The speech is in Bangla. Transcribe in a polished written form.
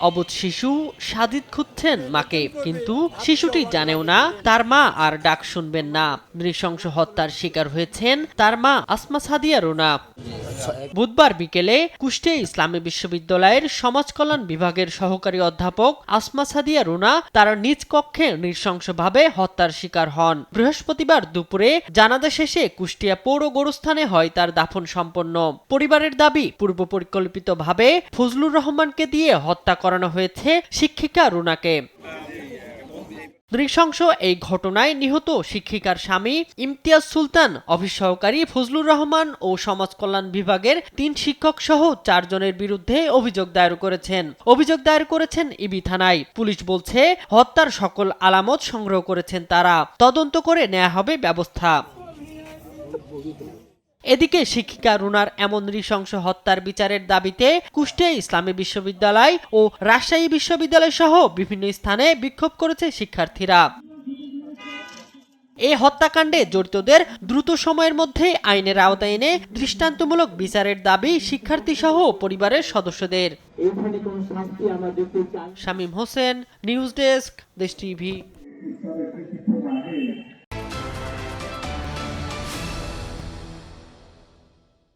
অবুঝ শিশু সাজিদ খুঁজছেন মাকে, কিন্তু শিশুটি জানেও না তার মা আর ডাক শুনবেন না। নৃশংস হত্যার শিকার হয়েছেন তার মা আসমা সাদিয়া রুনা। বুধবার বিকেলে কুষ্টিয়া ইসলামী বিশ্ববিদ্যালয়ের সমাজ কল্যাণ বিভাগের সহকারী অধ্যাপক আসমা সাদিয়া রুনা তার নিজ কক্ষে নৃশংসভাবে হত্যার শিকার হন। বৃহস্পতিবার দুপুরে জানাজা শেষে কুষ্টিয়া পৌর গোরস্থানে হয় তার দাফন সম্পন্ন। পরিবারের দাবি, পূর্ব পরিকল্পিতভাবে ফজলুর রহমানকে দিয়ে হত্যা করানো হয়েছে শিক্ষিকা রুনাকে। নৃশংস এই ঘটনায় নিহত শিক্ষিকার স্বামী ইমতিয়াজ সুলতান, অফিস সহকারী ফজলুর রহমান ও সমাজ কল্যাণ বিভাগের ৩ শিক্ষক সহ ৪ জনের বিরুদ্ধে অভিযোগ দায়ের করেছেন ইবি থানায়। পুলিশ বলছে হত্যার সকল আলামত সংগ্রহ করেছেন তারা, তদন্ত করে নেওয়া হবে ব্যবস্থা। এদিকে শিক্ষিকা রুনার এমন নৃশংস হত্যার বিচারের দাবিতে কুষ্টিয়া ইসলামী বিশ্ববিদ্যালয় ও রাজশাহী বিশ্ববিদ্যালয় সহ বিভিন্ন স্থানে বিক্ষোভ করেছে শিক্ষার্থীরা। এই হত্যাকাণ্ডে জড়িতদের দ্রুত সময়ের মধ্যে আইনের আওতায় এনে দৃষ্টান্তমূলক বিচারের দাবি শিক্ষার্থী সহ পরিবারের সদস্যদের। শামীম হোসেন, নিউজ ডেস্ক, দেশ টিভি।